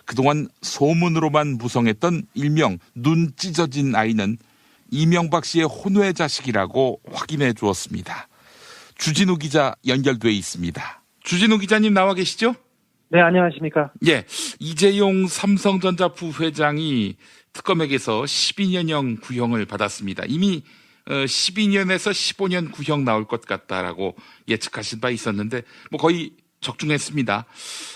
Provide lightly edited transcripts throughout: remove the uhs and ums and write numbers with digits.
그동안 소문으로만 무성했던 일명 눈 찢어진 아이는 이명박 씨의 혼외 자식이라고 확인해 주었습니다. 주진우 기자 연결돼 있습니다. 주진우 기자님 나와 계시죠? 네, 안녕하십니까? 예, 이재용 삼성전자 부회장이 특검에게서 12년형 구형을 받았습니다. 이미 12년에서 15년 구형 나올 것 같다라고 예측하신 바 있었는데 뭐 거의 적중했습니다.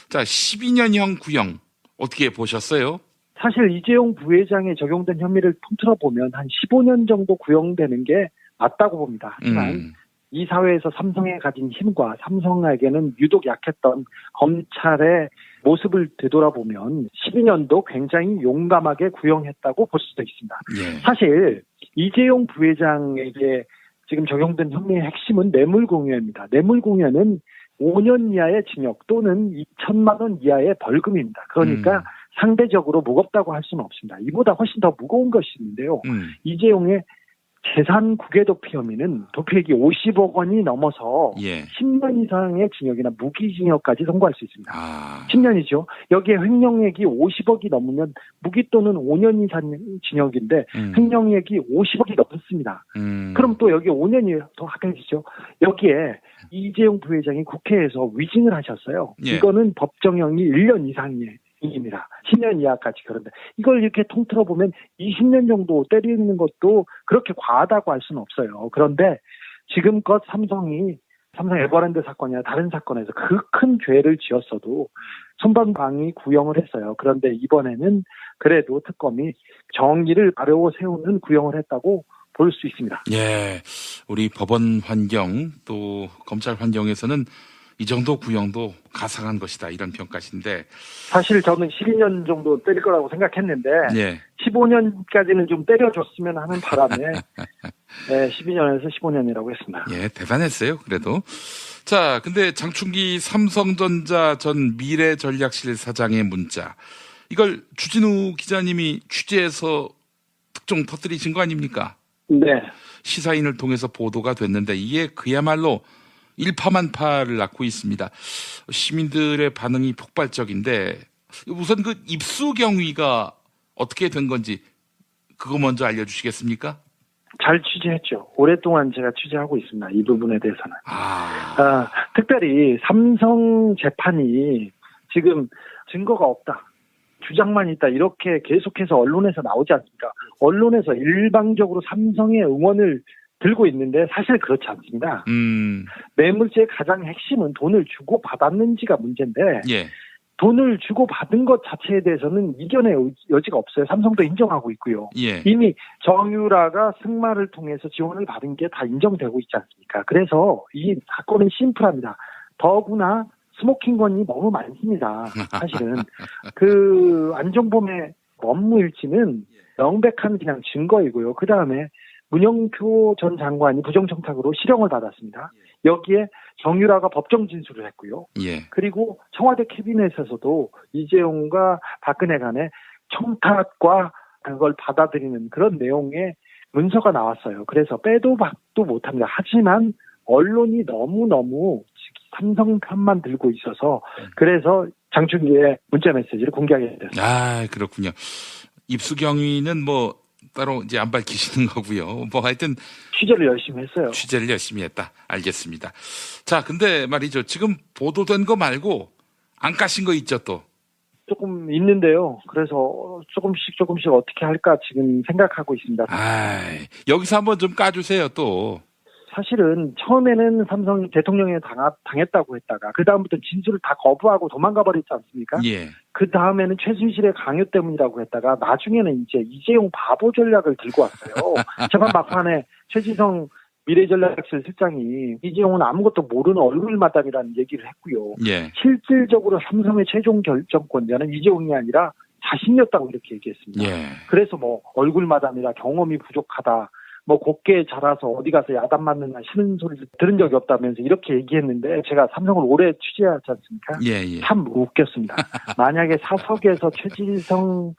자, 12년형 구형 어떻게 보셨어요? 사실 이재용 부회장에 적용된 혐의를 통틀어 보면 한 15년 정도 구형되는 게 맞다고 봅니다. 하지만 이 사회에서 삼성에 가진 힘과 삼성에게는 유독 약했던 검찰의 모습을 되돌아보면 12년도 굉장히 용감하게 구형했다고 볼 수도 있습니다. 예. 사실 이재용 부회장에게 지금 적용된 혐의의 핵심은 뇌물공여입니다. 뇌물공여는 5년 이하의 징역 또는 2천만 원 이하의 벌금입니다. 그러니까 상대적으로 무겁다고 할 수는 없습니다. 이보다 훨씬 더 무거운 것이 있는데요. 이재용의 재산 국외 도피 혐의는 도피액이 50억 원이 넘어서 10년 이상의 징역이나 무기징역까지 선고할 수 있습니다. 10년이죠. 여기에 횡령액이 50억이 넘으면 무기 또는 5년 이상 징역인데 횡령액이 50억이 넘습니다. 그럼 또 여기 5년이 더 합해지죠. 여기에 이재용 부회장이 국회에서 위증을 하셨어요. 이거는 법정형이 1년 이상이에요. 입니다. 10년 이하까지. 그런데 이걸 이렇게 통틀어 보면 20년 정도 때리는 것도 그렇게 과하다고 할 수는 없어요. 그런데 지금껏 삼성 에버랜드 사건이나 다른 사건에서 그 큰 죄를 지었어도 손방망이 구형을 했어요. 그런데 이번에는 그래도 특검이 정의를 바로 세우는 구형을 했다고 볼 수 있습니다. 예, 우리 법원 환경 또 검찰 환경에서는 이 정도 구형도 가상한 것이다 이런 평가신데 사실 저는 12년 정도 때릴 거라고 생각했는데 15년까지는 좀 때려줬으면 하는 바람에 12년에서 15년이라고 했습니다. 예, 대단했어요. 그래도 자, 근데 장충기 삼성전자 전 미래전략실 사장의 문자 이걸 주진우 기자님이 취재해서 특종 터뜨리신 거 아닙니까? 네. 시사인을 통해서 보도가 됐는데 이게 그야말로 일파만파를 낳고 있습니다. 시민들의 반응이 폭발적인데 우선 그 입수 경위가 어떻게 된 건지 그거 먼저 알려주시겠습니까? 잘 취재했죠. 오랫동안 제가 취재하고 있습니다. 이 부분에 대해서는. 특별히 삼성 재판이 지금 증거가 없다. 주장만 있다. 이렇게 계속해서 언론에서 나오지 않습니까? 언론에서 일방적으로 삼성의 응원을 들고 있는데 사실 그렇지 않습니다. 뇌물죄의 가장 핵심은 돈을 주고 받았는지가 문제인데 돈을 주고 받은 것 자체에 대해서는 이견의 여지가 없어요. 삼성도 인정하고 있고요. 이미 정유라가 승마를 통해서 지원을 받은 게 다 인정되고 있지 않습니까? 그래서 이 사건은 심플합니다. 더구나 스모킹건이 너무 많습니다. 사실은 그 안종범의 업무일지는 명백한 그냥 증거이고요. 그 다음에 문영표 전 장관이 부정청탁으로 실형을 받았습니다. 여기에 정유라가 법정 진술을 했고요. 그리고 청와대 캐비넷에서도 이재용과 박근혜 간의 청탁과 그걸 받아들이는 그런 내용의 문서가 나왔어요. 그래서 빼도 박도 못합니다. 하지만 언론이 너무너무 삼성 편만 들고 있어서 그래서 장충기의 문자 메시지를 공개하게 됐습니다. 그렇군요. 입수 경위는 뭐 따로 이제 안 밝히시는 거고요. 뭐 하여튼 취재를 열심히 했어요. 취재를 열심히 했다. 알겠습니다. 자, 근데 말이죠. 지금 보도된 거 말고 안 까신 거 있죠 또? 조금 있는데요. 그래서 조금씩 어떻게 할까 지금 생각하고 있습니다. 여기서 한번 좀 까주세요 또. 사실은 처음에는 삼성이 대통령에 당했다고 했다가 그 다음부터 진술을 다 거부하고 도망가 버렸지 않습니까? 그 다음에는 최순실의 강요 때문이라고 했다가 나중에는 이제 이재용 바보 전략을 들고 왔어요. 재판 막판에 최지성 미래전략실 실장이 이재용은 아무것도 모르는 얼굴마담이라는 얘기를 했고요. 실질적으로 삼성의 최종 결정권자는 이재용이 아니라 자신이었다고 이렇게 얘기했습니다. 그래서 뭐 얼굴마담이라 경험이 부족하다. 뭐 곱게 자라서 어디 가서 야단 맞느냐 싫은 소리를 들은 적이 없다면서 이렇게 얘기했는데 제가 삼성을 오래 취재하지 않습니까? 참 웃겼습니다. 만약에 사석에서 최지성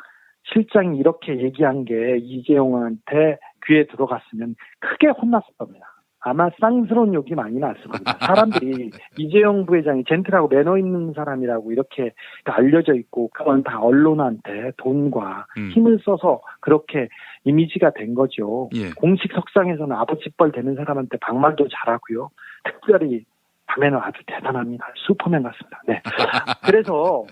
실장이 이렇게 얘기한 게 이재용한테 귀에 들어갔으면 크게 혼났을 겁니다. 아마 쌍스러운 욕이 많이 났을 겁니다. 사람들이 이재용 부회장이 젠틀하고 매너 있는 사람이라고 이렇게 알려져 있고 그건 다 언론한테 돈과 힘을 써서 그렇게 이미지가 된 거죠. 예. 공식 석상에서는 아버지뻘 되는 사람한테 막말도 잘하고요. 특별히 밤에는 아주 대단합니다. 슈퍼맨 같습니다. 네. 그래서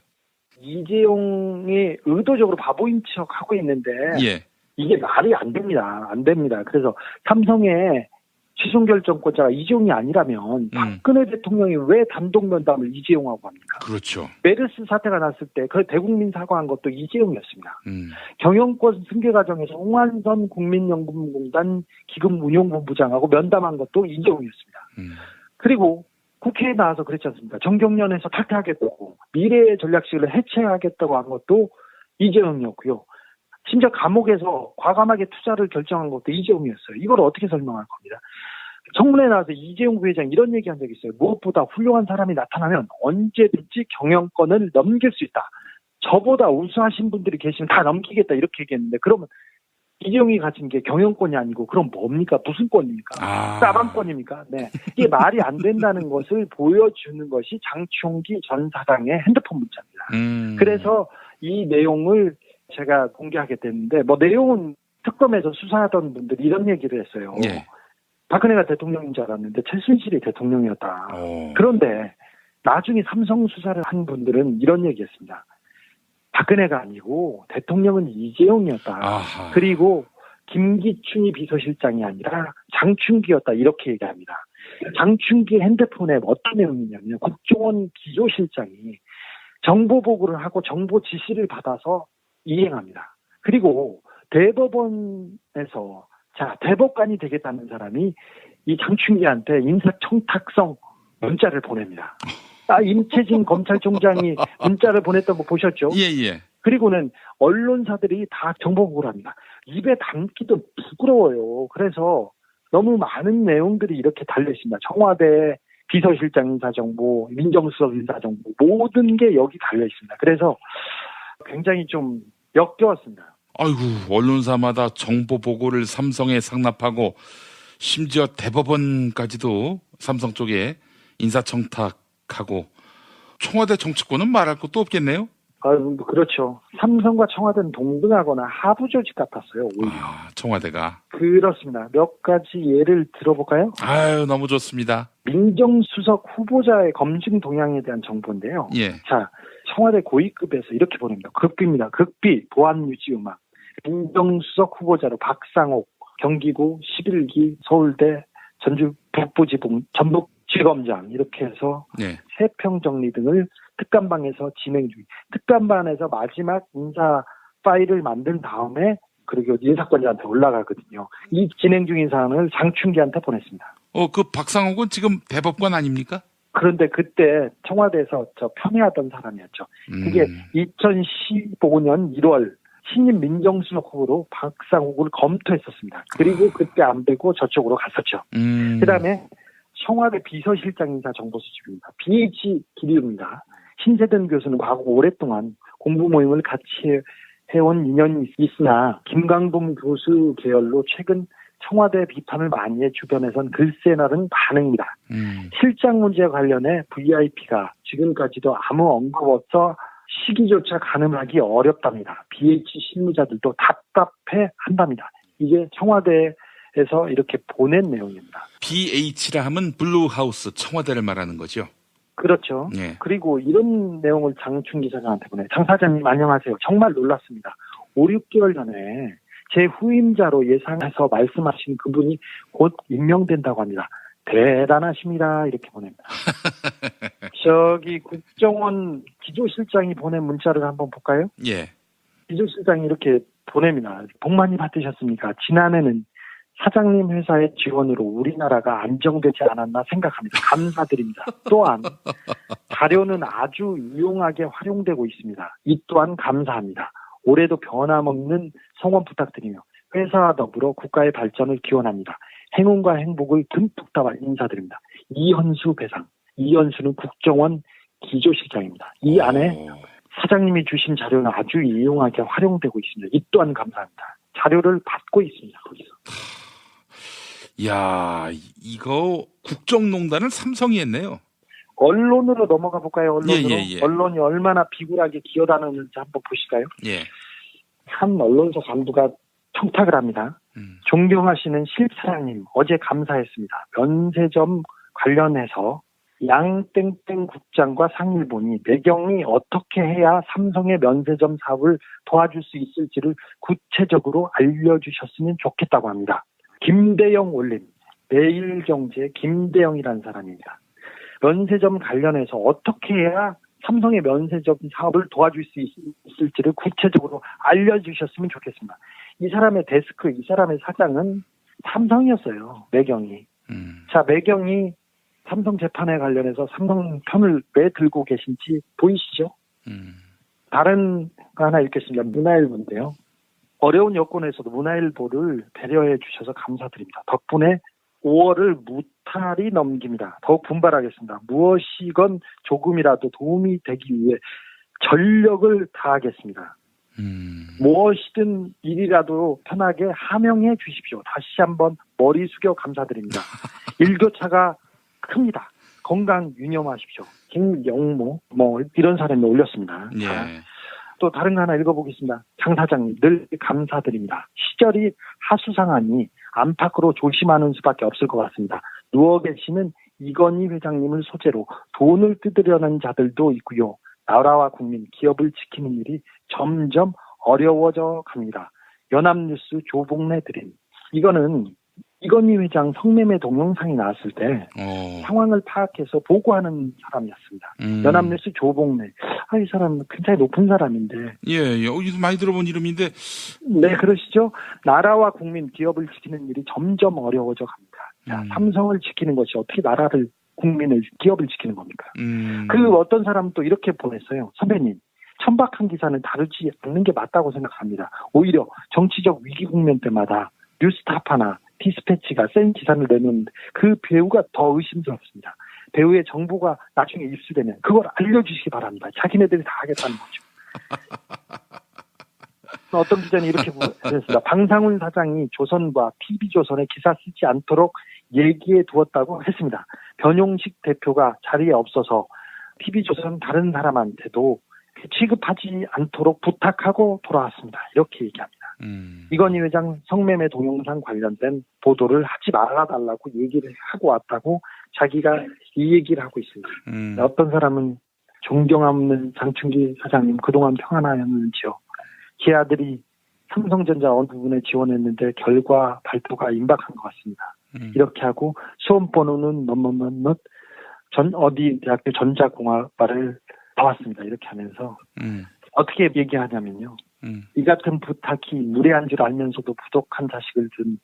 이재용이 의도적으로 바보인 척 하고 있는데 예. 이게 말이 안 됩니다. 안 됩니다. 그래서 삼성의 최종 결정권자가 이재용이 아니라면 박근혜 대통령이 왜 단독 면담을 이재용하고 합니까? 그렇죠. 메르스 사태가 났을 때 그 대국민 사과한 것도 이재용이었습니다. 경영권 승계 과정에서 홍한선 국민연금공단 기금운용본부장하고 면담한 것도 이재용이었습니다. 그리고 국회에 나와서 그랬지 않습니까? 정경련에서 탈퇴하겠다고 미래의 전략실을 해체하겠다고 한 것도 이재용이었고요. 심지어 감옥에서 과감하게 투자를 결정한 것도 이재용이었어요. 이걸 어떻게 설명할 겁니다. 청문회에 나와서 이재용 부회장 이런 얘기한 적이 있어요. 무엇보다 훌륭한 사람이 나타나면 언제든지 경영권을 넘길 수 있다. 저보다 우수하신 분들이 계시면 다 넘기겠다 이렇게 얘기했는데 그러면 이재용이 가진 게 경영권이 아니고 그럼 뭡니까? 무슨 권입니까? 싸방권입니까? 네. 이게 말이 안 된다는 것을 보여주는 것이 장충기 전 사장의 핸드폰 문자입니다. 그래서 이 내용을 제가 공개하게 됐는데 뭐 내용은 특검에서 수사하던 분들이 이런 얘기를 했어요. 예. 박근혜가 대통령인 줄 알았는데 최순실이 대통령이었다. 그런데 나중에 삼성 수사를 한 분들은 이런 얘기했습니다. 박근혜가 아니고 대통령은 이재용이었다. 아하. 그리고 김기춘이 비서실장이 아니라 장충기였다. 이렇게 얘기합니다. 장충기 핸드폰에 어떤 내용이냐면 국정원 기조실장이 정보 보고를 하고 정보 지시를 받아서 이행합니다. 그리고 대법원에서 대법관이 되겠다는 사람이 이 장충기한테 인사청탁성 문자를 보냅니다. 임채진 검찰총장이 문자를 보냈던 거 보셨죠? 예. 그리고는 언론사들이 다 정보 보고를 합니다. 입에 담기도 부끄러워요. 그래서 너무 많은 내용들이 이렇게 달려있습니다. 청와대 비서실장 인사정보, 민정수석 인사정보 모든 게 여기 달려있습니다. 그래서 굉장히 좀 역겨웠습니다. 아이고, 언론사마다 정보 보고를 삼성에 상납하고 심지어 대법원까지도 삼성 쪽에 인사청탁하고 청와대 정치권은 말할 것도 없겠네요? 그렇죠. 삼성과 청와대는 동등하거나 하부 조직 같았어요, 오히려. 청와대가. 그렇습니다. 몇 가지 예를 들어볼까요? 아유, 너무 좋습니다. 민정수석 후보자의 검증 동향에 대한 정보인데요. 예. 자, 청와대 고위급에서 이렇게 보냅니다. 급비입니다. 급비, 보안 유지 음악. 민정수석 후보자로 박상옥, 경기구 11기 서울대 전주 북부지검 전북지검장 이렇게 해서 네. 세평 정리 등을 특감반에서 진행 중. 특감반에서 마지막 인사 파일을 만든 다음에 그리고 인사권자한테 올라가거든요. 이 진행 중인 사안을 장충기한테 보냈습니다. 그 박상옥은 지금 대법관 아닙니까? 그런데 그때 청와대에서 편애하던 사람이었죠. 그게 2015년 1월 신임 민정수석 후보로 박상옥을 검토했었습니다. 그리고 그때 안 되고 저쪽으로 갔었죠. 그다음에 청와대 비서실장 인사 정보 수집입니다. BH 기류입니다. 신세든 교수는 과거 오랫동안 공부 모임을 같이 해온 인연이 있으나 김강동 교수 계열로 최근 청와대 비판을 많이 해 주변에선 글쎄나 등 반응입니다. 실장 문제와 관련해 VIP가 지금까지도 아무 언급 없어 시기조차 가늠하기 어렵답니다. BH 실무자들도 답답해 한답니다. 이게 청와대에서 이렇게 보낸 내용입니다. BH라 하면 블루하우스 청와대를 말하는 거죠? 그렇죠. 예. 그리고 이런 내용을 장충기 사장한테 보내. 장 사장님 안녕하세요. 정말 놀랐습니다. 5, 6개월 전에 제 후임자로 예상해서 말씀하신 그분이 곧 임명된다고 합니다. 대단하십니다. 이렇게 보냅니다. 저기 국정원 기조실장이 보낸 문자를 한번 볼까요? 예. 기조실장이 이렇게 보냅니다. 복 많이 받으셨습니까? 지난해는 사장님 회사의 지원으로 우리나라가 안정되지 않았나 생각합니다. 감사드립니다. 또한 자료는 아주 유용하게 활용되고 있습니다. 이 또한 감사합니다. 올해도 변함없는 성원 부탁드리며 회사와 더불어 국가의 발전을 기원합니다. 행운과 행복을 듬뿍 담아 인사드립니다. 이현수 배상. 이현수는 국정원 기조실장입니다. 이 안에 사장님이 주신 자료는 아주 유용하게 활용되고 있습니다. 이 또한 감사합니다. 자료를 받고 있습니다. 거기서. 야, 이거 국정농단을 삼성이 했네요. 언론으로 넘어가 볼까요? 언론으로. 예. 언론이 얼마나 비굴하게 기어다니는지 한번 보실까요? 예. 한 언론사 간부가 청탁을 합니다. 존경하시는 실사장님, 어제 감사했습니다. 면세점 관련해서 양땡땡 국장과 상의를 보니 매경이 어떻게 해야 삼성의 면세점 사업을 도와줄 수 있을지를 구체적으로 알려주셨으면 좋겠다고 합니다. 김대영 올림, 매일경제 김대영이라는 사람입니다. 면세점 관련해서 어떻게 해야 삼성의 면세점 사업을 도와줄 수 있을지를 구체적으로 알려주셨으면 좋겠습니다. 이 사람의 데스크, 이 사람의 사장은 삼성이었어요. 매경이. 자, 매경이 삼성 재판에 관련해서 삼성 편을 왜 들고 계신지 보이시죠? 다른 거 하나 읽겠습니다. 문화일보인데요. 어려운 여건에서도 문화일보를 배려해 주셔서 감사드립니다. 덕분에 5월을 무탈히 넘깁니다. 더욱 분발하겠습니다. 무엇이건 조금이라도 도움이 되기 위해 전력을 다하겠습니다. 무엇이든 일이라도 편하게 하명해 주십시오. 다시 한번 머리 숙여 감사드립니다. 일교차가 큽니다. 건강 유념하십시오. 김영모 이런 사람이 올렸습니다. 예. 자, 또 다른 거 하나 읽어보겠습니다. 장 사장님 늘 감사드립니다. 시절이 하수상하니 안팎으로 조심하는 수밖에 없을 것 같습니다. 누워 계시는 이건희 회장님을 소재로 돈을 뜯으려는 자들도 있고요. 나라와 국민, 기업을 지키는 일이 점점 어려워져 갑니다. 연합뉴스 조봉래 드림. 이거는 이건희 회장 성매매 동영상이 나왔을 때 상황을 파악해서 보고하는 사람이었습니다. 연합뉴스 조봉래. 이 사람 굉장히 높은 사람인데. 예. 어디서 많이 들어본 이름인데. 네, 그러시죠. 나라와 국민, 기업을 지키는 일이 점점 어려워져 갑니다. 자, 삼성을 지키는 것이 어떻게 나라를, 국민을, 기업을 지키는 겁니까? 그 어떤 사람은 또 이렇게 보냈어요. 선배님, 천박한 기사는 다루지 않는 게 맞다고 생각합니다. 오히려 정치적 위기 국면 때마다 뉴스타파나 디스패치가 센 기사를 내는 그 배우가 더 의심스럽습니다. 배우의 정보가 나중에 입수되면 그걸 알려주시기 바랍니다. 자기네들이 다 하겠다는 거죠. 어떤 기자는 이렇게 보냈습니다. 방상훈 사장이 조선과 TV조선에 기사 쓰지 않도록 얘기해 두었다고 했습니다. 변용식 대표가 자리에 없어서 TV조선 다른 사람한테도 취급하지 않도록 부탁하고 돌아왔습니다. 이렇게 얘기합니다. 이건희 회장 성매매 동영상 관련된 보도를 하지 말아달라고 얘기를 하고 왔다고 자기가 이 얘기를 하고 있습니다. 어떤 사람은 존경하는 장충기 사장님 그동안 평안하였는지요. 기아들이 삼성전자 어느 부분에 지원했는데 결과 발표가 임박한 것 같습니다. 이렇게 하고 수험번호는 전 어디 대학교 전자공학과를 나왔습니다. 이렇게 하면서 어떻게 얘기하냐면요. 이 같은 부탁이 무례한 줄 알면서도 부족한 자식을 둔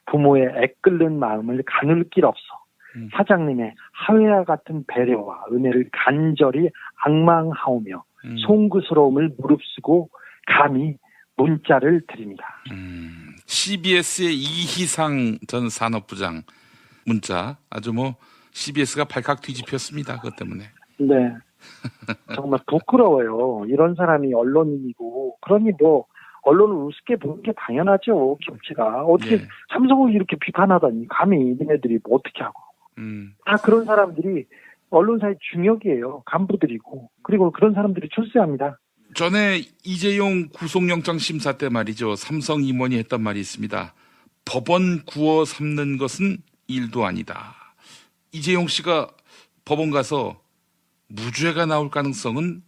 부모의 애끓는 마음을 가눌 길 없어 사장님의 하회와 같은 배려와 은혜를 간절히 악망하오며 송구스러움을 무릅쓰고 감히 문자를 드립니다. CBS의 이희상 전 산업부장 문자 아주 CBS가 발칵 뒤집혔습니다. 그것 때문에. 네. 정말 부끄러워요. 이런 사람이 언론인이고 그러니 언론을 우습게 보는 게 당연하죠. 김치가 어떻게 삼성을 이렇게 비판하다니 감히 니네들이 어떻게 하고 다 그런 사람들이 언론사의 중역이에요. 간부들이고 그리고 그런 사람들이 출세합니다. 전에 이재용 구속영장 심사 때 말이죠. 삼성 임원이 했던 말이 있습니다. 법원 구워 삼는 것은 일도 아니다. 이재용 씨가 법원 가서 무죄가 나올 가능성은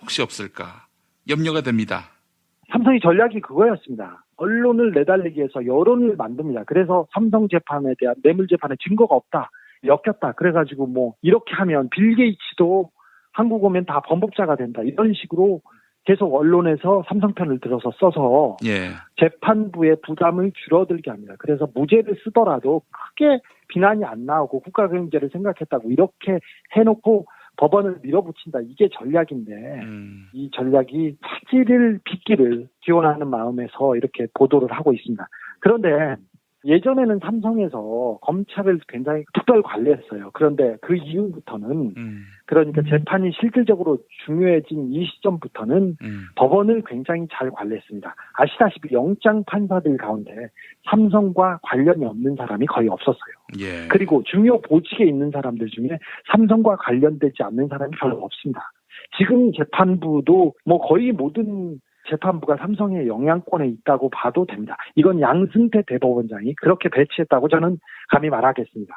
혹시 없을까? 염려가 됩니다. 삼성의 전략이 그거였습니다. 언론을 내달리기 위해서 여론을 만듭니다. 그래서 삼성 재판에 대한 뇌물 재판에 증거가 없다. 엮였다. 그래가지고 이렇게 하면 빌 게이츠도 한국 오면 다 범법자가 된다. 이런 식으로 계속 언론에서 삼성 편을 들어서 써서 재판부의 부담을 줄어들게 합니다. 그래서 무죄를 쓰더라도 크게 비난이 안 나오고 국가경제를 생각했다고 이렇게 해놓고 법원을 밀어붙인다. 이게 전략인데 이 전략이 화질을 빚기를 기원하는 마음에서 이렇게 보도를 하고 있습니다. 그런데 예전에는 삼성에서 검찰을 굉장히 특별 관리했어요. 그런데 그 이후부터는 그러니까 재판이 실질적으로 중요해진 이 시점부터는 법원을 굉장히 잘 관리했습니다. 아시다시피 영장 판사들 가운데 삼성과 관련이 없는 사람이 거의 없었어요. 예. 그리고 중요 보직에 있는 사람들 중에 삼성과 관련되지 않는 사람이 별로 없습니다. 지금 재판부도 뭐 거의 모든 재판부가 삼성의 영향권에 있다고 봐도 됩니다. 이건 양승태 대법원장이 그렇게 배치했다고 저는 감히 말하겠습니다.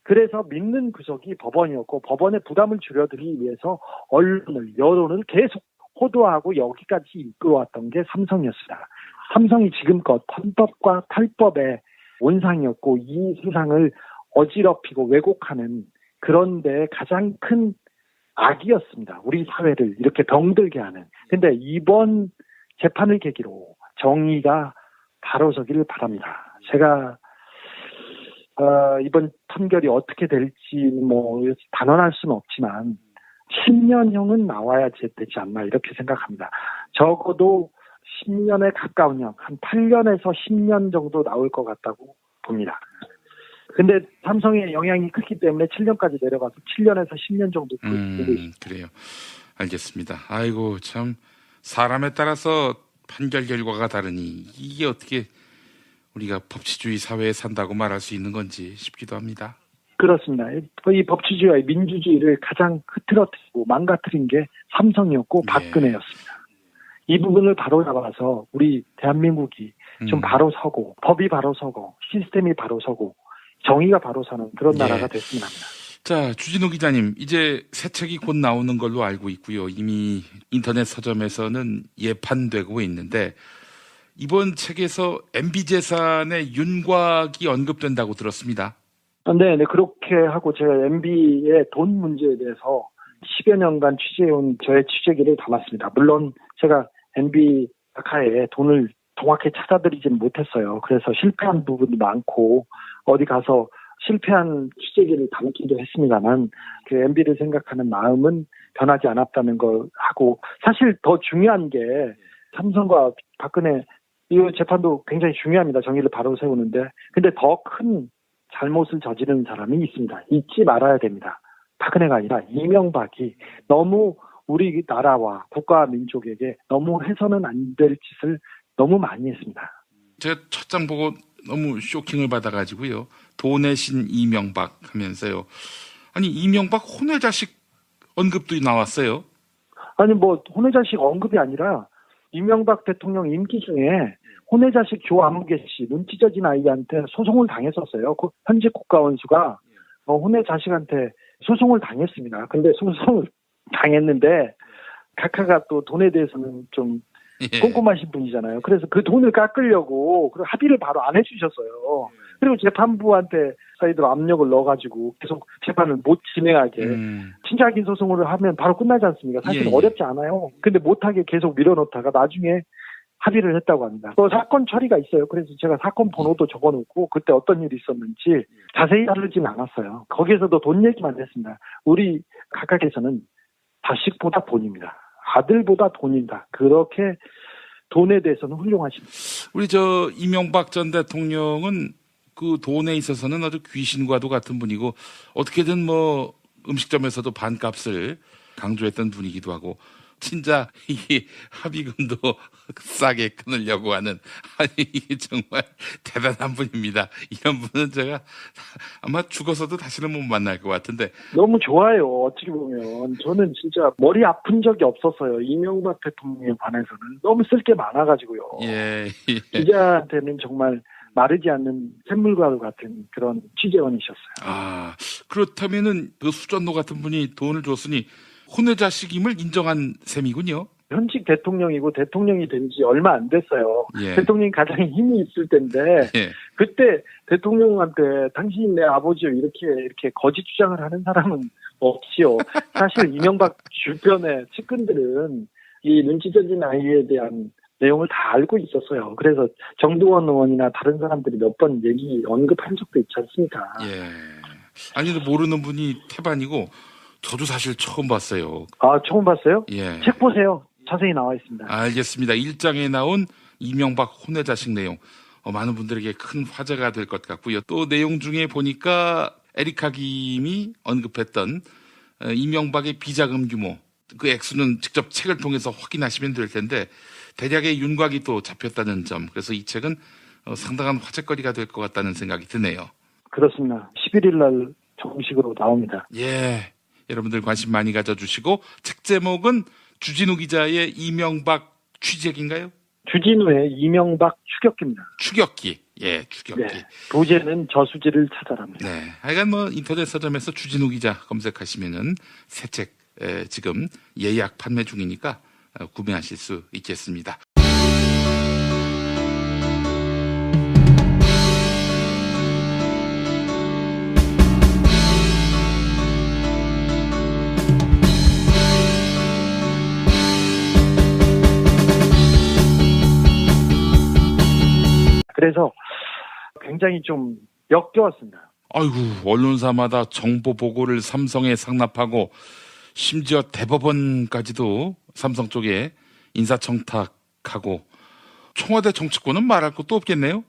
그래서 믿는 구석이 법원이었고 법원의 부담을 줄여드리기 위해서 언론을, 여론을 계속 호도하고 여기까지 이끌어왔던 게 삼성이었습니다. 삼성이 지금껏 헌법과 탈법의 온상이었고 이 세상을 어지럽히고 왜곡하는 그런 데 가장 큰 악이었습니다. 우리 사회를 이렇게 병들게 하는. 근데 이번 재판을 계기로 정의가 바로 서기를 바랍니다. 제가 이번 판결이 어떻게 될지 뭐 단언할 수는 없지만 10년형은 나와야 되지 않나 이렇게 생각합니다. 적어도 10년에 가까운 형, 한 8년에서 10년 정도 나올 것 같다고 봅니다. 근데 삼성의 영향이 크기 때문에 7년까지 내려가서 7년에서 10년 정도 보고 있습니다. 그래요. 알겠습니다. 아이고 참 사람에 따라서 판결 결과가 다르니 이게 어떻게 우리가 법치주의 사회에 산다고 말할 수 있는 건지 싶기도 합니다. 그렇습니다. 이 법치주의와 민주주의를 가장 흐트러뜨리고 망가뜨린 게 삼성이었고 박근혜였습니다. 이 부분을 바로 잡아서 우리 대한민국이 좀 바로 서고 법이 바로 서고 시스템이 바로 서고 정의가 바로 서는 그런 나라가 됐으면 합니다. 자, 주진우 기자님, 이제 새 책이 곧 나오는 걸로 알고 있고요. 이미 인터넷 서점에서는 예판되고 있는데 이번 책에서 MB재산의 윤곽이 언급된다고 들었습니다. 네, 그렇게 하고 제가 MB의 돈 문제에 대해서 10여 년간 취재해온 저의 취재기를 담았습니다. 물론 제가 MB 아카에 돈을 정확히 찾아드리지는 못했어요. 그래서 실패한 부분도 많고 어디 가서 실패한 취재기를 담기도 했습니다만 그 MB를 생각하는 마음은 변하지 않았다는 걸 하고 사실 더 중요한 게 삼성과 박근혜 이 재판도 굉장히 중요합니다. 정의를 바로 세우는데 근데 더 큰 잘못을 저지른 사람이 있습니다. 잊지 말아야 됩니다. 박근혜가 아니라 이명박이 너무 우리나라와 국가와 민족에게 너무 해서는 안 될 짓을 너무 많이 했습니다. 제가 첫 장 보고 너무 쇼킹을 받아가지고요. 돈의 신 이명박 하면서요. 아니 이명박 혼외자식 언급도 나왔어요. 아니 뭐 혼외자식 언급이 아니라 이명박 대통령 임기 중에 혼외자식 조안무개 씨 눈치 젖은 아이한테 소송을 당했었어요. 그 현직 국가원수가 혼외자식한테 소송을 당했습니다. 근데 소송을 당했는데 각하가 또 돈에 대해서는 좀 꼼꼼하신 분이잖아요. 그래서 그 돈을 깎으려고 합의를 바로 안 해주셨어요. 그리고 재판부한테 저희들 압력을 넣어가지고 계속 재판을 못 진행하게 친자긴 소송을 하면 바로 끝나지 않습니까? 사실 어렵지 않아요. 근데 못하게 계속 밀어놓다가 나중에 합의를 했다고 합니다. 또 사건 처리가 있어요. 그래서 제가 사건 번호도 적어놓고 그때 어떤 일이 있었는지 자세히 다루지는 않았어요. 거기에서도 돈 얘기만 했습니다. 우리 각각에서는 자식보다 돈입니다. 아들보다 돈이다. 그렇게 돈에 대해서는 훌륭하십니다. 우리 이명박 전 대통령은 그 돈에 있어서는 아주 귀신과도 같은 분이고 어떻게든 뭐 음식점에서도 반값을 강조했던 분이기도 하고 진짜 이 합의금도 싸게 끊으려고 하는 이게 정말 대단한 분입니다. 이런 분은 제가 아마 죽어서도 다시는 못 만날 것 같은데. 너무 좋아요. 어떻게 보면 저는 진짜 머리 아픈 적이 없었어요. 이명박 대통령에 관해서는 너무 쓸 게 많아가지고요. 기자한테는 정말 마르지 않는 샘물과도 같은 그런 취재원이셨어요. 그렇다면은 그 수전노 같은 분이 돈을 줬으니 혼외자식임을 인정한 셈이군요. 현직 대통령이고 대통령이 된 지 얼마 안 됐어요. 대통령이 가장 힘이 있을 때인데 그때 대통령한테 당신이 내 아버지요 이렇게 거짓 주장을 하는 사람은 없지요. 사실 이명박 주변의 측근들은 이 눈치 젖은 아이에 대한 내용을 다 알고 있었어요. 그래서 정두원 의원이나 다른 사람들이 몇 번 언급한 적도 있지 않습니까? 아니 모르는 분이 태반이고 저도 사실 처음 봤어요. 처음 봤어요? 책 보세요. 자세히 나와 있습니다. 알겠습니다. 1장에 나온 이명박 혼외자식 내용. 많은 분들에게 큰 화제가 될 것 같고요. 또 내용 중에 보니까 에리카 김이 언급했던 이명박의 비자금 규모, 그 액수는 직접 책을 통해서 확인하시면 될 텐데 대략의 윤곽이 또 잡혔다는 점, 그래서 이 책은 상당한 화제거리가 될 것 같다는 생각이 드네요. 그렇습니다. 11일 날 정식으로 나옵니다. 예, 여러분들 관심 많이 가져주시고, 책 제목은 주진우 기자의 이명박 취재기인가요? 주진우의 이명박 추격기입니다. 추격기. 예, 추격기. 네, 부제는 저수지를 찾아랍니다. 네, 하여간 인터넷 서점에서 주진우 기자 검색하시면은 새 책 지금 예약 판매 중이니까 구매하실 수 있겠습니다. 그래서 굉장히 좀 역겨웠습니다. 아이고, 언론사마다 정보 보고를 삼성에 상납하고 심지어 대법원까지도 삼성 쪽에 인사청탁하고, 청와대 정치권은 말할 것도 없겠네요.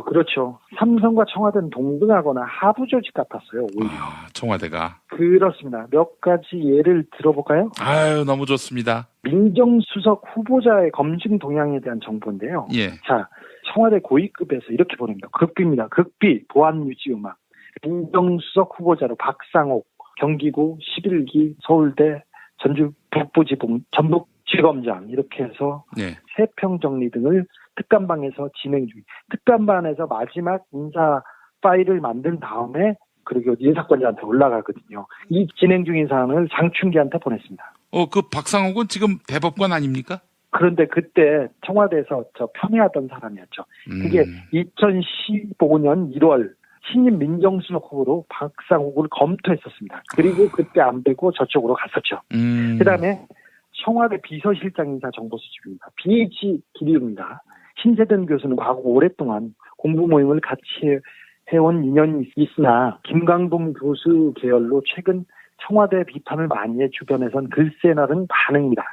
그렇죠. 삼성과 청와대는 동등하거나 하부 조직 같았어요, 오히려. 청와대가. 그렇습니다. 몇 가지 예를 들어볼까요? 아유, 너무 좋습니다. 민정수석 후보자의 검증 동향에 대한 정보인데요. 예. 자, 청와대 고위급에서 이렇게 보냅니다. 극비입니다. 극비, 보안유지음악. 민정수석 후보자로 박상옥, 경기구 11기 서울대 전주 북부지검 전북지검장 이렇게 해서 예. 세평 정리 등을 특감방에서 진행 중. 특감반에서 마지막 인사 파일을 만든 다음에 그리고 인사권자한테 올라가거든요. 이 진행 중인 사안을 장충기한테 보냈습니다. 그 박상옥은 지금 대법관 아닙니까? 그런데 그때 청와대에서 편애하던 사람이었죠. 그게 2015년 1월 신임 민정수석 후보로 박상옥을 검토했었습니다. 그리고 그때 안 되고 저쪽으로 갔었죠. 그다음에 청와대 비서실장 인사 정보 수집입니다. BH 기류입니다. 신세든 교수는 과거 오랫동안 공부 모임을 같이 해온 인연이 있으나 김강동 교수 계열로 최근 청와대 비판을 많이 해 주변에선 글쎄 나른 반응입니다.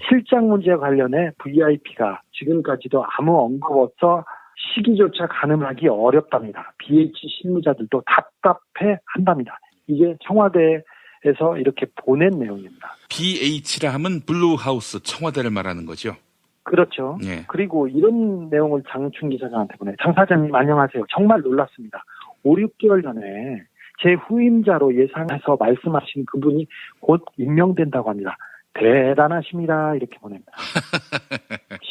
실장 문제와 관련해 VIP가 지금까지도 아무 언급 없어 시기조차 가늠하기 어렵답니다. BH 실무자들도 답답해 한답니다. 이게 청와대에서 이렇게 보낸 내용입니다. BH라 하면 블루하우스 청와대를 말하는 거죠? 그렇죠. 예. 그리고 이런 내용을 장충 기자한테 보내. 장 사장님 안녕하세요. 정말 놀랐습니다. 5, 6개월 전에 제 후임자로 예상해서 말씀하신 그분이 곧 임명된다고 합니다. 대단하십니다. 이렇게 보냅니다.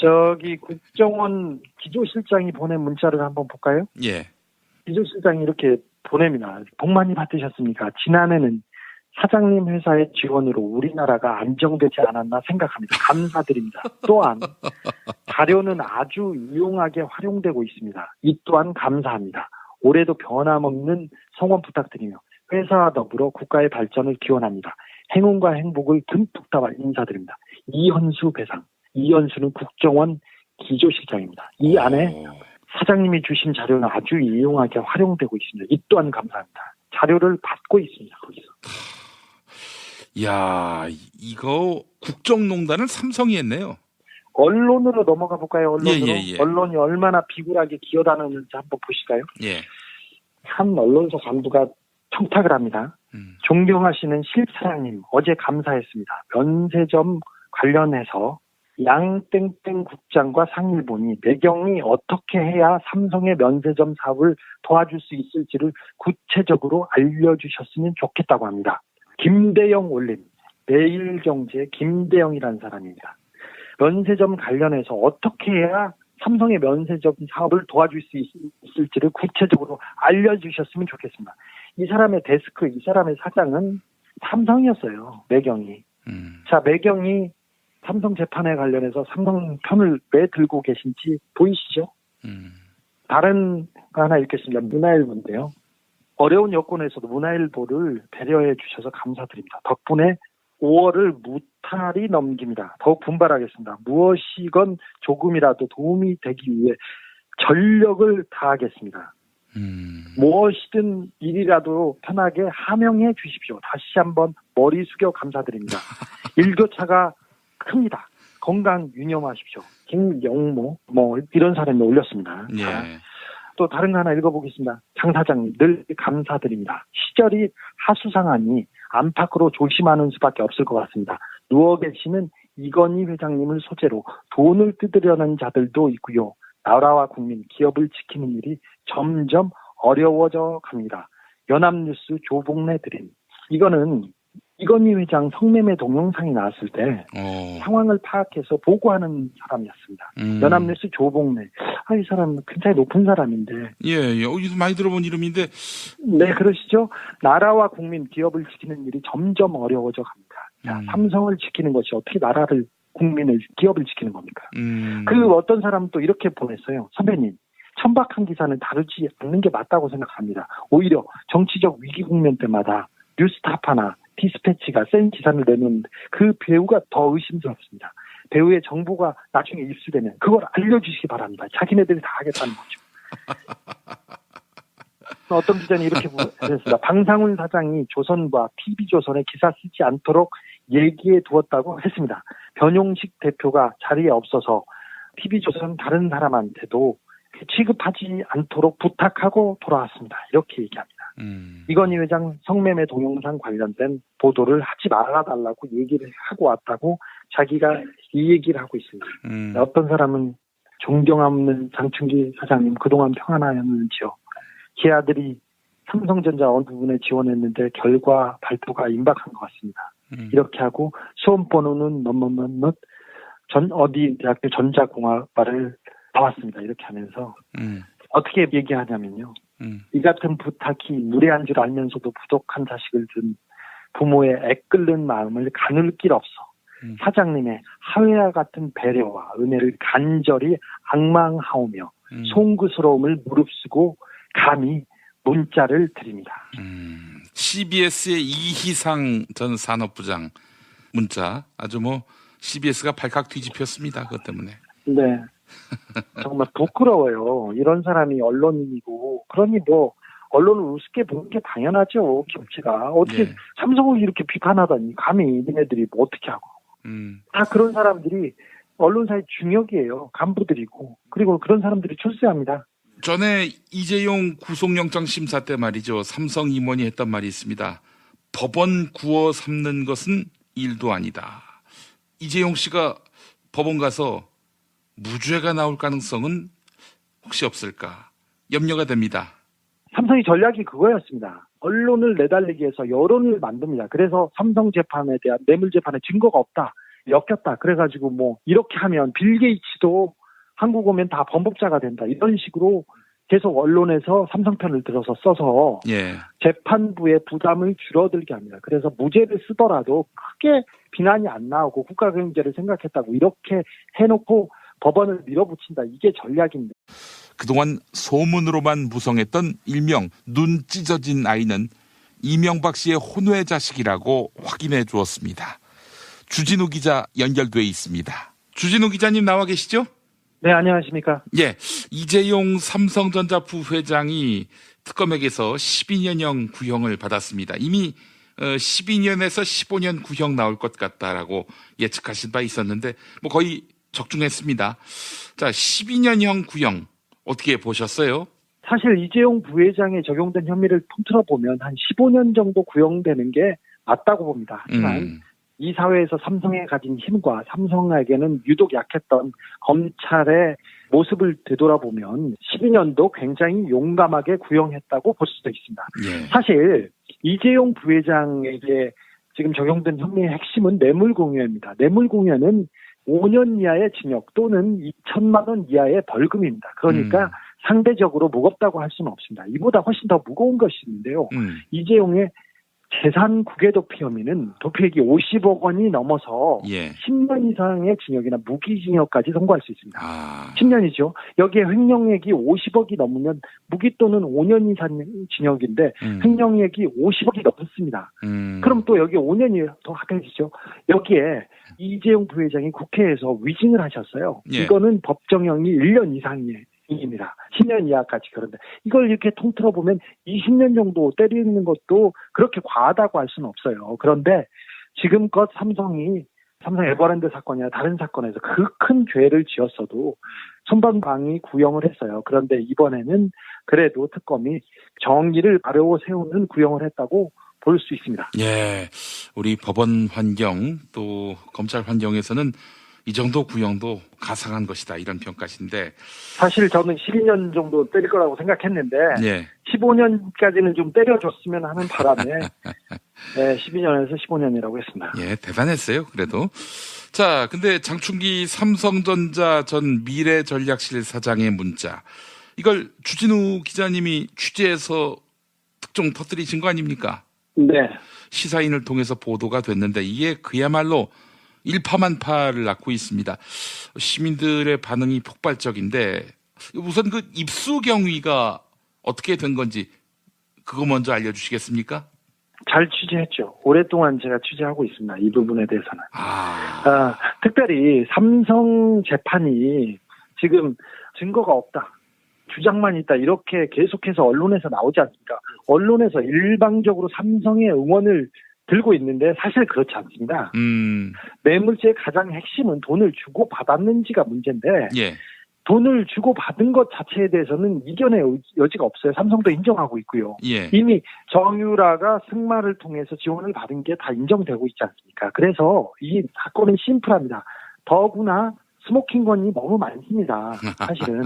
저기 국정원 기조실장이 보낸 문자를 한번 볼까요? 예. 기조실장이 이렇게 보냅니다. 복 많이 받으셨습니까? 지난해는 사장님 회사의 지원으로 우리나라가 안정되지 않았나 생각합니다. 감사드립니다. 또한 자료는 아주 유용하게 활용되고 있습니다. 이 또한 감사합니다. 올해도 변함없는 성원 부탁드리며 회사와 더불어 국가의 발전을 기원합니다. 행운과 행복을 듬뿍 담아 인사드립니다. 이현수 배상. 이현수는 국정원 기조실장입니다. 이 안에 사장님이 주신 자료는 아주 유용하게 활용되고 있습니다. 이 또한 감사합니다. 자료를 받고 있습니다. 거기서. 야, 이거 국정농단을 삼성이 했네요. 언론으로 넘어가 볼까요? 언론으로. 예. 언론이 얼마나 비굴하게 기어다녔는지 한번 보실까요? 예. 한 언론사 간부가 청탁을 합니다. 존경하시는 실사장님, 어제 감사했습니다. 면세점 관련해서 양땡땡 국장과 상의를 보니 매경이 어떻게 해야 삼성의 면세점 사업을 도와줄 수 있을지를 구체적으로 알려주셨으면 좋겠다고 합니다. 김대영 올림, 매일경제 김대영이라는 사람입니다. 면세점 관련해서 어떻게 해야 삼성의 면세점 사업을 도와줄 수 있을지를 구체적으로 알려주셨으면 좋겠습니다. 이 사람의 데스크, 이 사람의 사장은 삼성이었어요. 매경이. 자, 매경이 삼성 재판에 관련해서 삼성 편을 왜 들고 계신지 보이시죠? 다른 거 하나 읽겠습니다. 문화일보인데요. 어려운 여건에서도 문화일보를 배려해 주셔서 감사드립니다. 덕분에 5월을 무탈히 넘깁니다. 더욱 분발하겠습니다. 무엇이건 조금이라도 도움이 되기 위해 전력을 다하겠습니다. 무엇이든 일이라도 편하게 하명해 주십시오. 다시 한번 머리 숙여 감사드립니다. 일교차가 큽니다. 건강 유념하십시오. 김영모 뭐 이런 사람이 올렸습니다. 예. 또 다른 거 하나 읽어보겠습니다. 장 사장님 늘 감사드립니다. 시절이 하수상하니 안팎으로 조심하는 수밖에 없을 것 같습니다. 누워 계시는 이건희 회장님을 소재로 돈을 뜯으려는 자들도 있고요. 나라와 국민, 기업을 지키는 일이 점점 어려워져 갑니다. 연합뉴스 조봉래 드림. 이거는 이건희 회장 성매매 동영상이 나왔을 때 상황을 파악해서 보고하는 사람이었습니다. 연합뉴스 조봉래. 이 사람 굉장히 높은 사람인데. 예, 어디서 많이 들어본 이름인데. 네, 그러시죠. 나라와 국민, 기업을 지키는 일이 점점 어려워져 갑니다. 자, 삼성을 지키는 것이 어떻게 나라를, 국민을, 기업을 지키는 겁니까? 그 어떤 사람은 또 이렇게 보냈어요. 선배님, 천박한 기사는 다루지 않는 게 맞다고 생각합니다. 오히려 정치적 위기 국면 때마다 뉴스타파나 디스패치가 센 기사를 내놓는데 그 배우가 더 의심스럽습니다. 배우의 정보가 나중에 입수되면 그걸 알려주시기 바랍니다. 자기네들이 다 하겠다는 거죠. 어떤 기자는 이렇게 보냈습니다. 방상훈 사장이 조선과 TV조선에 기사 쓰지 않도록 얘기해 두었다고 했습니다. 변용식 대표가 자리에 없어서 TV조선 다른 사람한테도 취급하지 않도록 부탁하고 돌아왔습니다. 이렇게 얘기합니다. 이건희 회장 성매매 동영상 관련된 보도를 하지 말아달라고 얘기를 하고 왔다고 자기가 이 얘기를 하고 있습니다. 어떤 사람은 존경함 없는 장충기 사장님 그동안 평안하였는지요. 제 아들이 삼성전자 어느 부분에 지원했는데 결과 발표가 임박한 것 같습니다. 이렇게 하고 수험 번호는 전 어디 대학교 전자공학과를 나왔습니다. 이렇게 하면서 어떻게 얘기하냐면요. 이 같은 부탁이 무례한 줄 알면서도 부족한 자식을 둔 부모의 애끓는 마음을 가눌 길 없어 사장님의 하회와 같은 배려와 은혜를 간절히 악망하오며 송구스러움을 무릅쓰고 감히 문자를 드립니다. CBS의 이희상 전 산업부장 문자 아주 CBS가 발칵 뒤집혔습니다. 그것 때문에. 네. 정말 부끄러워요. 이런 사람이 언론인이고 그러니 언론을 우습게 보는 게 당연하죠. 기업체가 어떻게 삼성을 이렇게 비판하다니 감히 니네들이 어떻게 하고 다 그런 사람들이 언론사의 중역이에요. 간부들이고 그리고 그런 사람들이 출세합니다. 전에 이재용 구속영장 심사 때 말이죠. 삼성 임원이 했던 말이 있습니다. 법원 구워 삼는 것은 일도 아니다. 이재용 씨가 법원 가서 무죄가 나올 가능성은 혹시 없을까? 염려가 됩니다. 삼성의 전략이 그거였습니다. 언론을 내달리기 위해서 여론을 만듭니다. 그래서 삼성 재판에 대한 뇌물 재판에 증거가 없다. 엮였다. 그래가지고 이렇게 하면 빌 게이츠도 한국 오면 다 범법자가 된다. 이런 식으로 계속 언론에서 삼성 편을 들어서 써서 재판부의 부담을 줄어들게 합니다. 그래서 무죄를 쓰더라도 크게 비난이 안 나오고 국가경제를 생각했다고 이렇게 해놓고 법원을 밀어붙인다. 이게 전략인데. 그동안 소문으로만 무성했던 일명 눈 찢어진 아이는 이명박 씨의 혼외 자식이라고 확인해 주었습니다. 주진우 기자 연결돼 있습니다. 주진우 기자님 나와 계시죠? 네, 안녕하십니까? 예, 이재용 삼성전자 부회장이 특검에게서 12년형 구형을 받았습니다. 이미 12년에서 15년 구형 나올 것 같다라고 예측하신 바 있었는데 거의 적중했습니다. 자, 12년형 구형 어떻게 보셨어요? 사실 이재용 부회장에 적용된 혐의를 통틀어 보면 한 15년 정도 구형되는 게 맞다고 봅니다. 하지만 이 사회에서 삼성에 가진 힘과 삼성에게는 유독 약했던 검찰의 모습을 되돌아보면 12년도 굉장히 용감하게 구형했다고 볼 수도 있습니다. 사실 이재용 부회장에게 지금 적용된 혐의의 핵심은 뇌물공여입니다. 뇌물공여는 5년 이하의 징역 또는 2천만 원 이하의 벌금입니다. 그러니까 상대적으로 무겁다고 할 수는 없습니다. 이보다 훨씬 더 무거운 것이 있는데요. 이재용의 재산 국외도피 혐의는 도피액이 50억 원이 넘어서 10년 이상의 징역이나 무기징역까지 선고할 수 있습니다. 10년이죠. 여기에 횡령액이 50억이 넘으면 무기 또는 5년 이상 징역인데 횡령액이 50억이 넘습니다. 그럼 또 여기 5년이 더 합해지죠. 여기에 이재용 부회장이 국회에서 위증을 하셨어요. 이거는 법정형이 1년 이상이에요. 입니다. 10년 이하까지. 그런데 이걸 이렇게 통틀어 보면 20년 정도 때리는 것도 그렇게 과하다고 할 수는 없어요. 그런데 지금껏 삼성이 삼성 에버랜드 사건이나 다른 사건에서 그 큰 죄를 지었어도 손방망이 구형을 했어요. 그런데 이번에는 그래도 특검이 정의를 바로 세우는 구형을 했다고 볼 수 있습니다. 예, 우리 법원 환경 또 검찰 환경에서는 이 정도 구형도 가상한 것이다 이런 평가신데 사실 저는 12년 정도 때릴 거라고 생각했는데 예. 15년까지는 좀 때려줬으면 하는 바람에 네, 12년에서 15년이라고 했습니다. 예, 대단했어요. 그래도. 자, 근데 장충기 삼성전자 전 미래전략실 사장의 문자. 이걸 주진우 기자님이 취재해서 특종 터뜨리신 거 아닙니까? 네. 시사인을 통해서 보도가 됐는데 이게 그야말로 일파만파를 낳고 있습니다. 시민들의 반응이 폭발적인데 우선 그 입수 경위가 어떻게 된 건지 그거 먼저 알려주시겠습니까? 잘 취재했죠. 오랫동안 제가 취재하고 있습니다. 이 부분에 대해서는. 특별히 삼성 재판이 지금 증거가 없다. 주장만 있다. 이렇게 계속해서 언론에서 나오지 않습니까? 언론에서 일방적으로 삼성의 응원을 들고 있는데 사실 그렇지 않습니다. 뇌물죄의 가장 핵심은 돈을 주고 받았는지가 문제인데 예. 돈을 주고 받은 것 자체에 대해서는 이견의 여지가 없어요. 삼성도 인정하고 있고요. 예. 이미 정유라가 승마를 통해서 지원을 받은 게 다 인정되고 있지 않습니까? 그래서 이 사건은 심플합니다. 더구나 스모킹건이 너무 많습니다. 사실은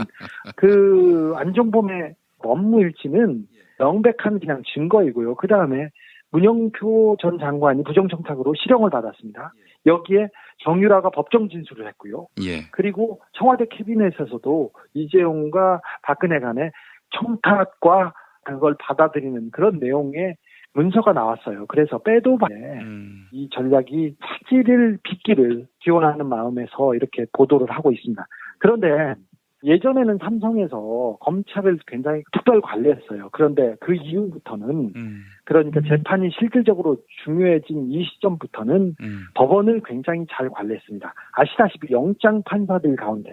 그 안종범의 업무일치는 명백한 그냥 증거이고요. 그 다음에 문영표 전 장관이 부정청탁으로 실형을 받았습니다. 여기에 정유라가 법정 진술을 했고요. 예. 그리고 청와대 캐비넷에서도 이재용과 박근혜 간의 청탁과 그걸 받아들이는 그런 내용의 문서가 나왔어요. 그래서 빼도 박에 이 전략이 사지를 빚기를 기원하는 마음에서 이렇게 보도를 하고 있습니다. 그런데 예전에는 삼성에서 검찰을 굉장히 특별 관리했어요. 그런데 그 이후부터는 그러니까 재판이 실질적으로 중요해진 이 시점부터는 법원을 굉장히 잘 관리했습니다. 아시다시피 영장 판사들 가운데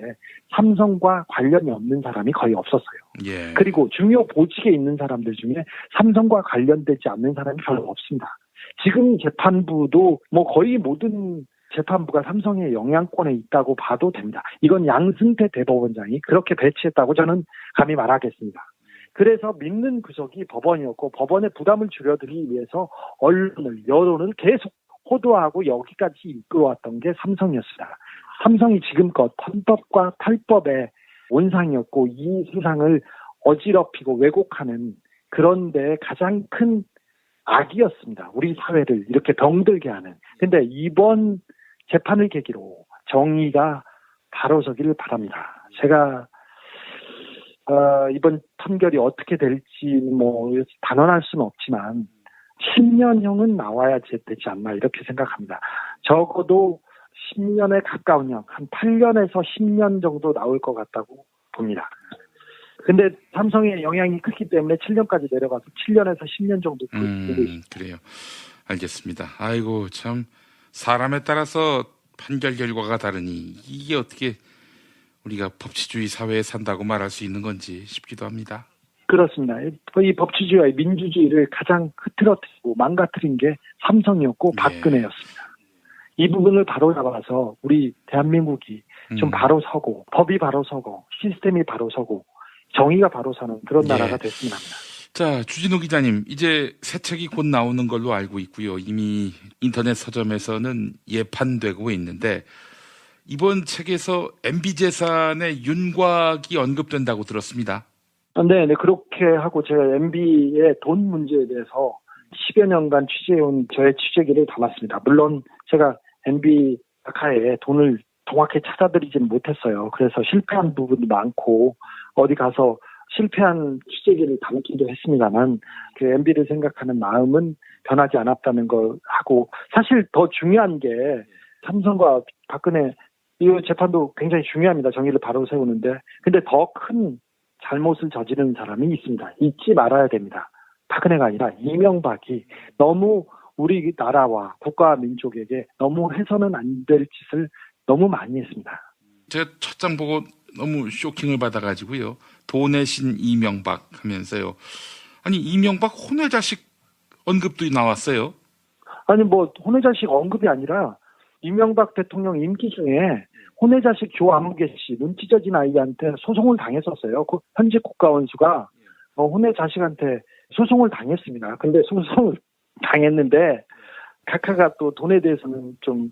삼성과 관련이 없는 사람이 거의 없었어요. 예. 그리고 중요 보직에 있는 사람들 중에 삼성과 관련되지 않는 사람이 별로 없습니다. 지금 재판부도 뭐 거의 모든 재판부가 삼성의 영향권에 있다고 봐도 됩니다. 이건 양승태 대법원장이 그렇게 배치했다고 저는 감히 말하겠습니다. 그래서 믿는 구석이 법원이었고 법원의 부담을 줄여드리기 위해서 언론을, 여론을 계속 호도하고 여기까지 이끌어왔던 게 삼성이었습니다. 삼성이 지금껏 헌법과 탈법의 온상이었고 이 세상을 어지럽히고 왜곡하는 그런 데 가장 큰 악이었습니다. 우리 사회를 이렇게 병들게 하는. 근데 이번 재판을 계기로 정의가 바로 서기를 바랍니다. 제가 이번 판결이 어떻게 될지 뭐 단언할 수는 없지만 10년형은 나와야 되지 않나 이렇게 생각합니다. 적어도 10년에 가까운 형, 한 8년에서 10년 정도 나올 것 같다고 봅니다. 근데 삼성의 영향이 크기 때문에 7년까지 내려가서 7년에서 10년 정도 보고 있습니다. 그래요. 알겠습니다. 아이고 참 사람에 따라서 판결 결과가 다르니 이게 어떻게 우리가 법치주의 사회에 산다고 말할 수 있는 건지 싶기도 합니다. 그렇습니다. 이 법치주의와 민주주의를 가장 흐트러뜨리고 망가뜨린 게 삼성이었고 박근혜였습니다. 이 부분을 바로 잡아서 우리 대한민국이 좀 바로 서고 법이 바로 서고 시스템이 바로 서고 정의가 바로 서는 그런 나라가 됐으면 합니다. 자, 주진우 기자님, 이제 새 책이 곧 나오는 걸로 알고 있고요. 이미 인터넷 서점에서는 예판되고 있는데 이번 책에서 MB재산의 윤곽이 언급된다고 들었습니다. 네, 그렇게 하고 제가 MB의 돈 문제에 대해서 10여 년간 취재해온 저의 취재기를 담았습니다. 물론 제가 MB 하에 돈을 정확히 찾아드리지는 못했어요. 그래서 실패한 부분도 많고 어디 가서 실패한 취재기를 담기도 했습니다만 그 MB를 생각하는 마음은 변하지 않았다는 걸 하고 사실 더 중요한 게 삼성과 박근혜 이 재판도 굉장히 중요합니다. 정의를 바로 세우는데 근데 더 큰 잘못을 저지른 사람이 있습니다. 잊지 말아야 됩니다. 박근혜가 아니라 이명박이 너무 우리나라와 국가와 민족에게 너무 해서는 안 될 짓을 너무 많이 했습니다. 제가 첫 장 보고 너무 쇼킹을 받아가지고요. 돈의 신 이명박 하면서요. 아니 이명박 혼외자식 언급도 나왔어요. 아니 뭐 혼외자식 언급이 아니라 이명박 대통령 임기 중에 혼외 자식 조아무개 씨, 눈 찢어진 아이한테 소송을 당했었어요. 그 현직 국가원수가 혼외 자식한테 소송을 당했습니다. 근데 소송을 당했는데 각하가 또 돈에 대해서는 좀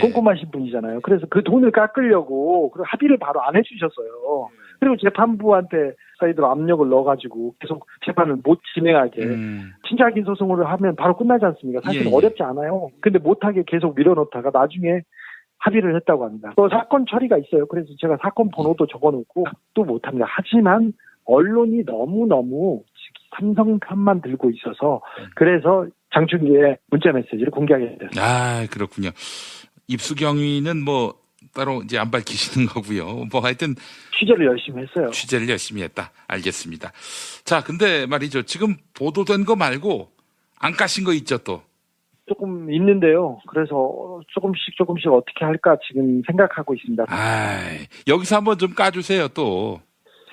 꼼꼼하신 분이잖아요. 그래서 그 돈을 깎으려고 그 합의를 바로 안 해주셨어요. 그리고 재판부한테 사이드로 압력을 넣어가지고 계속 재판을 못 진행하게 친자긴 소송을 하면 바로 끝나지 않습니까? 사실 어렵지 않아요. 근데 못하게 계속 밀어놓다가 나중에 합의를 했다고 합니다. 또 사건 처리가 있어요. 그래서 제가 사건 번호도 적어놓고 또 못합니다. 하지만 언론이 너무너무 삼성 편만 들고 있어서 그래서 장충기의 문자 메시지를 공개하게 됐습니다. 아, 그렇군요. 입수 경위는 뭐 따로 이제 안 밝히시는 거고요. 뭐 하여튼 취재를 열심히 했어요. 취재를 열심히 했다. 알겠습니다. 자, 근데 말이죠. 지금 보도된 거 말고 안 까신 거 있죠, 또? 조금 있는데요. 그래서 조금씩 어떻게 할까 지금 생각하고 있습니다. 여기서 한번 좀 까주세요, 또.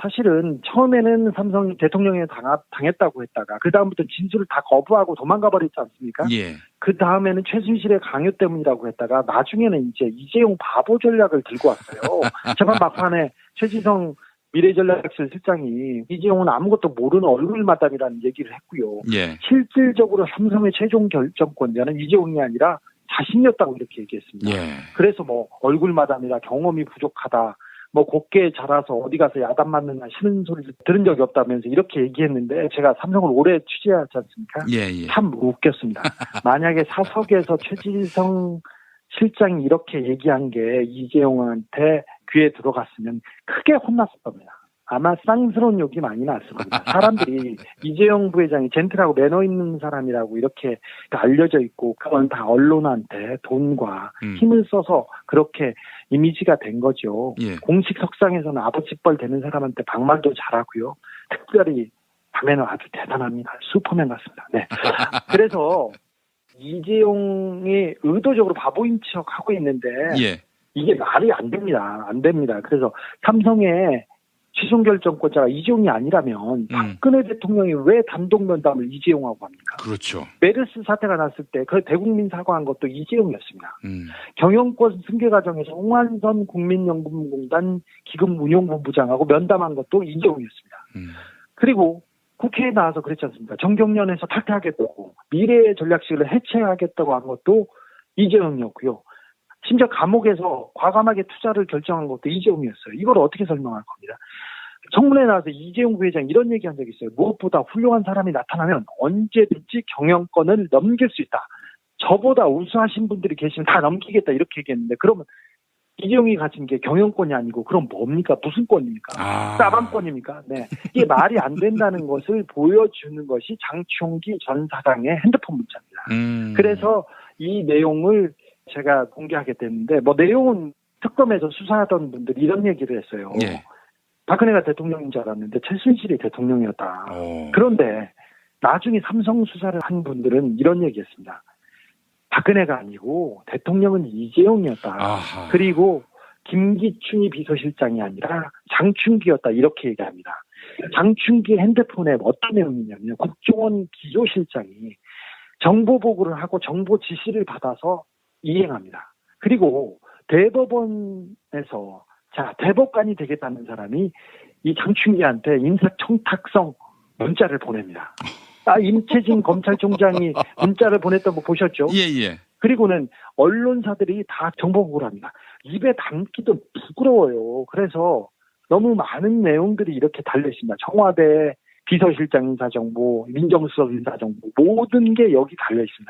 사실은 처음에는 삼성이 대통령에 당했다고 했다가 그 다음부터 진술을 다 거부하고 도망가 버렸지 않습니까? 예. 그 다음에는 최순실의 강요 때문이라고 했다가 나중에는 이제 이재용 바보 전략을 들고 왔어요. 재판 막판에 최지성 미래전략실 실장이 이재용은 아무것도 모르는 얼굴마담이라는 얘기를 했고요. 예. 실질적으로 삼성의 최종 결정권자는 이재용이 아니라 자신이었다고 이렇게 얘기했습니다. 예. 그래서 뭐 얼굴마담이라 경험이 부족하다. 뭐 곱게 자라서 어디 가서 야단 맞느냐 싫은 소리를 들은 적이 없다면서 이렇게 얘기했는데 제가 삼성을 오래 취재하지 않습니까? 예. 참 웃겼습니다. 만약에 사석에서 최지성 실장이 이렇게 얘기한 게 이재용한테 귀에 들어갔으면 크게 혼났을 겁니다. 아마 쌍스러운 욕이 많이 났을 겁니다. 사람들이 이재용 부회장이 젠틀하고 매너 있는 사람이라고 이렇게 알려져 있고 그건 다 언론한테 돈과 힘을 써서 그렇게 이미지가 된 거죠. 예. 공식 석상에서는 아버지뻘 되는 사람한테 방말도 잘하고요. 특별히 밤에는 아주 대단합니다. 슈퍼맨 같습니다. 네. 그래서 이재용이 의도적으로 바보인 척 하고 있는데 예. 이게 말이 안 됩니다. 안 됩니다. 그래서 삼성의 최종 결정권자가 이재용이 아니라면 박근혜 대통령이 왜 단독 면담을 이재용하고 합니까? 그렇죠. 메르스 사태가 났을 때 그 대국민 사과한 것도 이재용이었습니다. 경영권 승계 과정에서 홍한선 국민연금공단 기금운용본부장하고 면담한 것도 이재용이었습니다. 그리고 국회에 나와서 그랬지 않습니까? 정경련에서 탈퇴하겠다고 미래의 전략실을 해체하겠다고 한 것도 이재용이었고요. 심지어 감옥에서 과감하게 투자를 결정한 것도 이재용이었어요. 이걸 어떻게 설명할 겁니다. 청문회에 나와서 이재용 부회장이 이런 얘기한 적이 있어요. 무엇보다 훌륭한 사람이 나타나면 언제든지 경영권을 넘길 수 있다. 저보다 우수하신 분들이 계시면 다 넘기겠다 이렇게 얘기했는데 그러면 이재용이 가진 게 경영권이 아니고 그럼 뭡니까? 무슨 권입니까? 싸방권입니까? 네. 이게 말이 안 된다는 것을 보여주는 것이 장충기 전 사장의 핸드폰 문자입니다. 그래서 이 내용을 제가 공개하게 됐는데 뭐 내용은 특검에서 수사하던 분들이 이런 얘기를 했어요. 예. 박근혜가 대통령인 줄 알았는데 최순실이 대통령이었다. 그런데 나중에 삼성 수사를 한 분들은 이런 얘기했습니다. 박근혜가 아니고 대통령은 이재용이었다. 아하. 그리고 김기춘이 비서실장이 아니라 장충기였다. 이렇게 얘기합니다. 장충기 핸드폰에 어떤 내용이냐면 국정원 기조실장이 정보 보고를 하고 정보 지시를 받아서 이행합니다. 그리고 대법원에서 대법관이 되겠다는 사람이 이 장충기한테 인사청탁성 문자를 보냅니다. 임채진 검찰총장이 문자를 보냈던 거 보셨죠? 예. 그리고는 언론사들이 다 정보 보고를 합니다. 입에 담기도 부끄러워요. 그래서 너무 많은 내용들이 이렇게 달려 있습니다. 청와대 비서실장 인사정보, 민정수석 인사정보 모든 게 여기 달려 있습니다.